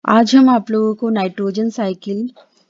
आज हम आप लोगों को नाइट्रोजन साइकिल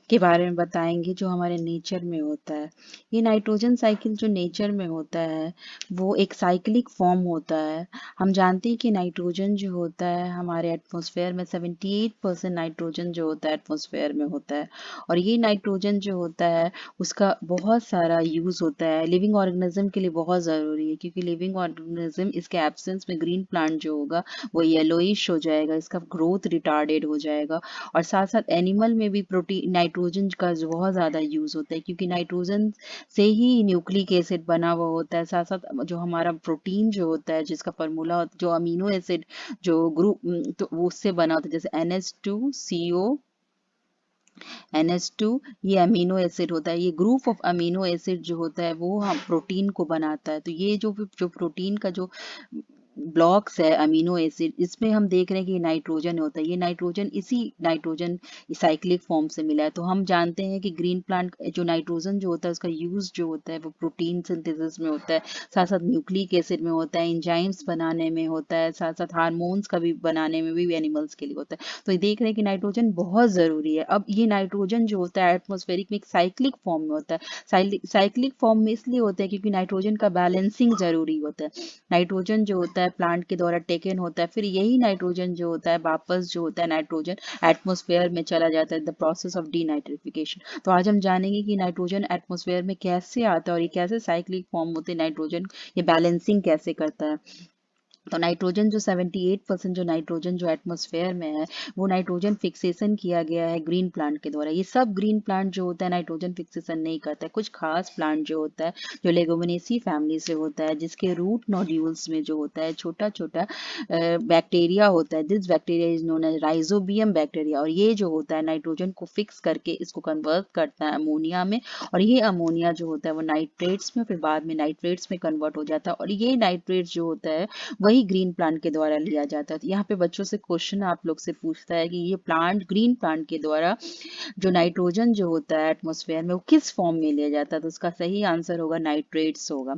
के बारे में बताएंगे जो हमारे नेचर में होता है। ये नाइट्रोजन साइकिल जो नेचर में होता है वो एक साइक्लिक फॉर्म होता है। हम जानते हैं कि नाइट्रोजन जो होता है हमारे एटमॉस्फेयर में 78% नाइट्रोजन जो होता है एटमॉस्फेयर में होता है। और ये नाइट्रोजन जो होता है उसका बहुत सारा यूज होता है, लिविंग ऑर्गेनिज्म के लिए बहुत ज़रूरी है, क्योंकि लिविंग ऑर्गेनिज्म इसके एब्सेंस में ग्रीन प्लांट जो होगा वो येलोइश हो जाएगा, इसका ग्रोथ रिटार्डेड हो जाएगा। और साथ साथ एनिमल में भी प्रोटीन नाइट्रोजन का जो बहुत ज़्यादा यूज़ होता है, क्योंकि नाइट्रोजन से ही न्यूक्लिक एसिड बना हुआ होता है। साथ साथ जो हमारा प्रोटीन जो होता है जिसका फार्मूला जो अमीनो एसिड जो ग्रुप तो वो उससे बना होता है, जैसे NH2 ये अमीनो एसिड होता है। ये ग्रुप ऑफ अमीनो एसिड जो होता है वो हम प्रोटीन को बनाता है। तो ये जो प्रोटीन का जो ब्लॉक्स है अमीनो एसिड, इसमें हम देख रहे हैं कि ये नाइट्रोजन होता है। ये नाइट्रोजन इसी नाइट्रोजन साइक्लिक फॉर्म से मिला है। तो हम जानते हैं कि ग्रीन प्लांट जो नाइट्रोजन जो होता है उसका यूज जो होता है वो प्रोटीन सिंथेसिस में होता है, साथ साथ न्यूक्लिक एसिड में होता है, एंजाइम्स बनाने में होता है, साथ साथ हार्मोन्स का भी बनाने में भी एनिमल्स के लिए होता है। तो ये देख रहे हैं कि नाइट्रोजन बहुत जरूरी है। अब ये नाइट्रोजन जो होता है एटमॉस्फेरिक में एक साइक्लिक फॉर्म में होता है। साइक्लिक फॉर्म में इसलिए होता है क्योंकि नाइट्रोजन का बैलेंसिंग जरूरी होता है। नाइट्रोजन जो होता है प्लांट के द्वारा टेकन होता है, फिर यही नाइट्रोजन जो होता है वापस जो होता है नाइट्रोजन एटमॉस्फेयर में चला जाता है, द प्रोसेस ऑफ डीनाइट्रिफिकेशन। तो आज हम जानेंगे कि नाइट्रोजन एटमॉस्फेयर में कैसे आता है और ये कैसे साइक्लिक फॉर्म होते हैं, नाइट्रोजन ये बैलेंसिंग कैसे करता है। तो नाइट्रोजन जो 78% जो नाइट्रोजन जो एटमॉस्फेयर में है वो नाइट्रोजन फिक्सेशन किया गया है ग्रीन प्लांट के द्वारा। ये सब ग्रीन प्लांट जो होता है नाइट्रोजन फिक्सेशन नहीं करता है। कुछ खास प्लांट जो होता है जो लेगुमिनेसी फैमिली से होता है, जिसके रूट नोड्यूल्स में जो होता है छोटा छोटा बैक्टीरिया होता है। This bacteria is known as rhizobium bacteria, और ये जो होता है नाइट्रोजन को फिक्स करके इसको कन्वर्ट करता है अमोनिया में। और ये अमोनिया जो होता है वो नाइट्रेट्स में, फिर बाद में नाइट्रेट्स में कन्वर्ट हो जाता है। और ये नाइट्रेट्स जो होता है वही ग्रीन प्लांट के द्वारा लिया जाता है। तो यहाँ पे बच्चों से क्वेश्चन आप लोग से पूछता है कि ये प्लांट ग्रीन प्लांट के द्वारा जो नाइट्रोजन जो होता है एटमॉस्फेयर में वो किस फॉर्म में लिया जाता है, तो उसका सही आंसर होगा नाइट्रेट्स होगा।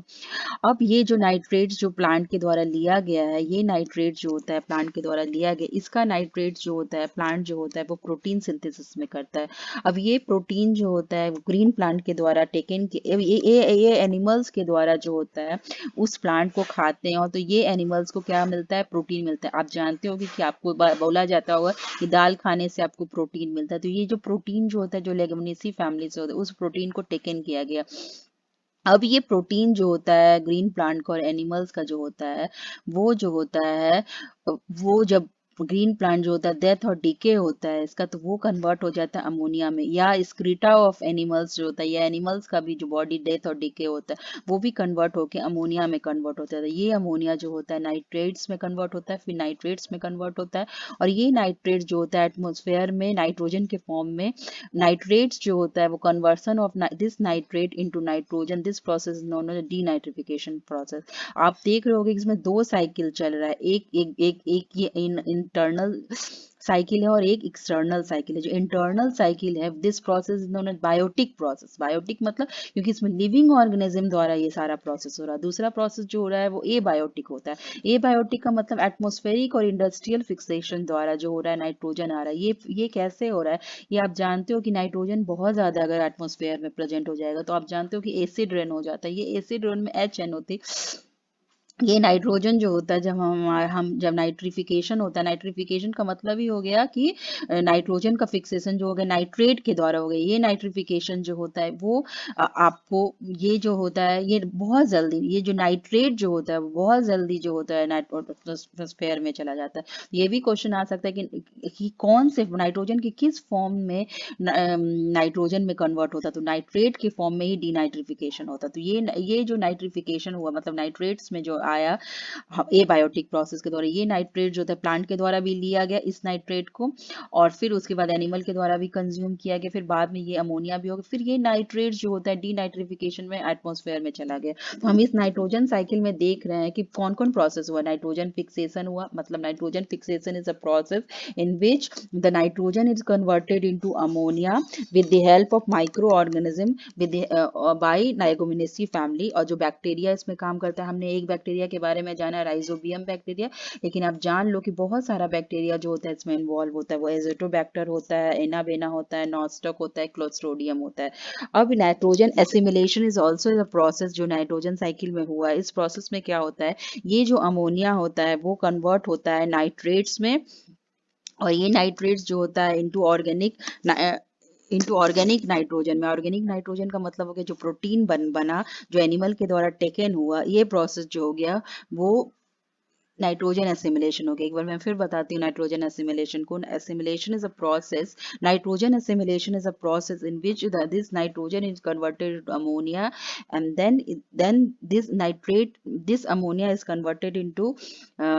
अब ये जो नाइट्रेट्स जो प्लांट के द्वारा लिया गया है, ये नाइट्रेट जो होता है प्लांट के द्वारा लिया गया, इसका नाइट्रेट जो होता है प्लांट जो होता है वो प्रोटीन सिंथेसिस में करता है। अब ये प्रोटीन जो होता है ग्रीन प्लांट के द्वारा टेकन के ये एनिमल्स के द्वारा जो होता है उस प्लांट को खाते हैं, और तो ये एनिमल्स को क्या मिलता है, प्रोटीन मिलता है। आप जानते होंगे कि आपको बोला जाता होगा कि दाल खाने से आपको प्रोटीन मिलता है। तो ये जो प्रोटीन जो होता है जो लेगुमिनेसी फैमिली से होता है उस प्रोटीन को टेकन किया गया। अब ये प्रोटीन जो होता है ग्रीन प्लांट का और एनिमल्स का जो होता है वो जो होता है वो जब ग्रीन प्लांट जो होता है डेथ और डिके होता है इसका, तो वो कन्वर्ट हो जाता है अमोनिया में। या स्क्रीटा ऑफ एनिमल्स जो होता है या एनिमल्स का भी जो बॉडी डेथ और डिके होता है वो भी कन्वर्ट होकर अमोनिया में कन्वर्ट होता है। तो ये अमोनिया जो होता है नाइट्रेट्स में कन्वर्ट होता है, फिर नाइट्रेट्स में कन्वर्ट होता है। और ये नाइट्रेट जो होता है एटमोसफेयर में नाइट्रोजन के फॉर्म में नाइट्रेट्स जो होता है वो conversion of this nitrate into nitrogen, this process is known as denitrification process. आप देख रहे होगे कि इसमें दो साइकिल चल रहा है, एक ये इंटरनल साइकिल है और एक एक्सटर्नल साइकिल है। जो इंटरनल साइकिल है this process is known as biotic process. Biotic मतलब क्योंकि इसमें लिविंग ऑर्गेनिज्म द्वारा ये सारा प्रोसेस हो रहा है। दूसरा प्रोसेस जो हो रहा है वो एबायोटिक होता है। एबायोटिक का मतलब एटमॉस्फेरिक और इंडस्ट्रियल फिक्सेशन द्वारा जो हो रहा है नाइट्रोजन आ रहा है। ये कैसे हो रहा है, ये आप जानते हो कि नाइट्रोजन बहुत ज्यादा अगर एटमॉस्फेयर में प्रेजेंट हो जाएगा तो आप जानते हो कि एसिड रेन हो जाता है। ये एसिड रेन में HN होती है। ये नाइट्रोजन जो होता है जब हम जब नाइट्रिफिकेशन होता है, नाइट्रिफिकेशन का मतलब ही हो गया कि नाइट्रोजन का फिक्सेशन जो हो गया नाइट्रेट के द्वारा हो गया। ये नाइट्रिफिकेशन जो होता है वो आपको ये जो होता है ये बहुत जल्दी, ये जो नाइट्रेट जो होता है वो बहुत जल्दी जो होता है नाइट्रोस्फेयर में चला जाता है। ये भी क्वेश्चन आ सकता है कि कौन से नाइट्रोजन की किस फॉर्म में नाइट्रोजन में कन्वर्ट होता है, तो नाइट्रेट के फॉर्म में ही डीनाइट्रिफिकेशन होता है। तो ये जो नाइट्रिफिकेशन हुआ मतलब नाइट्रेट्स में जो आया एबायोटिक प्रोसेस के द्वारा, ये नाइट्रेट जो था प्लांट के द्वारा भी लिया गया इस नाइट्रेट को, और फिर उसके बाद एनिमल के द्वारा भी कंज्यूम किया गया, फिर बाद में ये अमोनिया भी हो गया, फिर ये नाइट्रेट जो होता है डीनाइट्रिफिकेशन में एटमॉस्फेयर में चला गया। तो हम इस नाइट्रोजन साइकिल में देख रहे हैं कि कौन कौन प्रोसेस हुआ। नाइट्रोजन फिक्सेशन हुआ, मतलब nitrogen fixation is a process in which the nitrogen is converted into ammonia with the help of microorganism with by नाइगोमिनेसी फैमिली। और जो बैक्टीरिया इसमें काम करता है, हमने एक बैक्टीरिया बैक्टीरिया के बारे में जाना, राइजोबियम बैक्टीरिया, लेकिन आप जान लो कि बहुत सारा बैक्टीरिया जो होता है इसमें इन्वॉल्व होता है। वो एजोटोबैक्टर होता है, एनाबेना होता है, नॉस्टक होता है, क्लोस्ट्रोडियम होता है। अब nitrogen assimilation is also a process जो नाइट्रोजन साइकिल में हुआ है। इस प्रोसेस में क्या होता है, ये जो अमोनिया होता है वो कन्वर्ट होता है नाइट्रेट्स में, और ये नाइट्रेट्स जो होता है इंटू ऑर्गेनिक नाइट्रोजन में। ऑर्गेनिक नाइट्रोजन का मतलब हो गया जो प्रोटीन बना, जो एनिमल के द्वारा टेकन हुआ, ये प्रोसेस जो हो गया वो नाइट्रोजन एसिमिलेशन हो गया। एक बार मैं फिर बताती हूँ नाइट्रोजन एसिमिलेशन को। Assimilation is a process, nitrogen assimilation is a process in which this nitrogen is converted into ammonia, and then this ammonia is converted into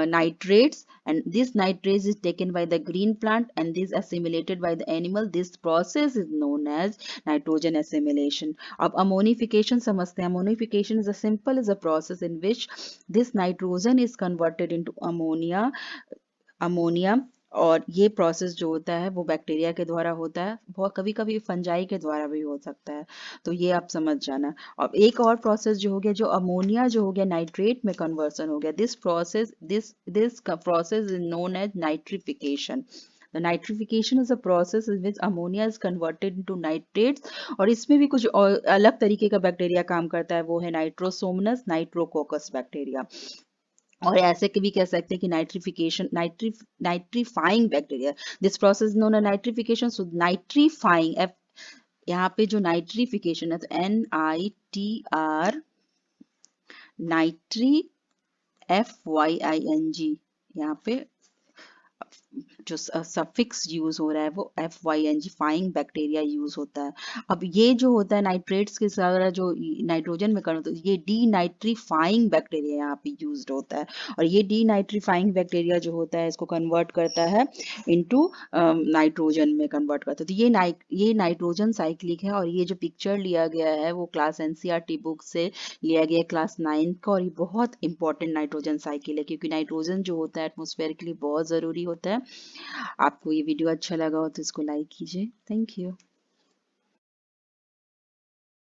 nitrates, and this nitrates is taken by the green plant and this assimilated by the animal. This process is known as nitrogen assimilation. अब ammonification समझते हैं। ammonification is a simple is a process in which this nitrogen is converted into ammonia, और ये process जो होता है वो bacteria के द्वारा होता है, बहुत कभी कभी फंजाई के द्वारा भी हो सकता है, तो ये आप समझ जाना। अब एक और प्रोसेस जो हो गया, जो अमोनिया जो हो गया नाइट्रेट में कन्वर्सन हो गया, this process is known as nitrification. The nitrification is a process in which ammonia is converted into nitrates, और इसमें भी कुछ अलग तरीके का बैक्टीरिया काम करता है, वो है नाइट्रोसोमनस नाइट्रोकोकस बैक्टीरिया। और ऐसे भी कह सकते हैं कि nitrifying bacteria, this process known as nitrification. So nitrifying, यहाँ पे जो नाइट्रिफिकेशन है तो NITR, नाइट्री FYING, यहाँ पे जो सफिक्स यूज हो रहा है वो FYNG, फाइंग बैक्टीरिया यूज होता है। अब ये जो होता है नाइट्रेट्स के साथ जो नाइट्रोजन में कन्वर्ट होता है, ये डी नाइट्रीफाइंग बैक्टीरिया यहाँ पे यूज होता है, और ये डी नाइट्रीफाइंग बैक्टीरिया जो होता है इसको कन्वर्ट करता है इनटू नाइट्रोजन में कन्वर्ट करता है। तो ये नाइट्रोजन साइक्लिक है, और ये जो पिक्चर लिया गया है वो क्लास NCERT बुक से लिया गया क्लास 9 का, और ये बहुत इंपॉर्टेंट नाइट्रोजन साइकिल है, क्योंकि नाइट्रोजन जो होता है एटमॉस्फेयर के लिए बहुत जरूरी होता है। आपको ये वीडियो अच्छा लगा हो तो इसको लाइक कीजिए। Thank you.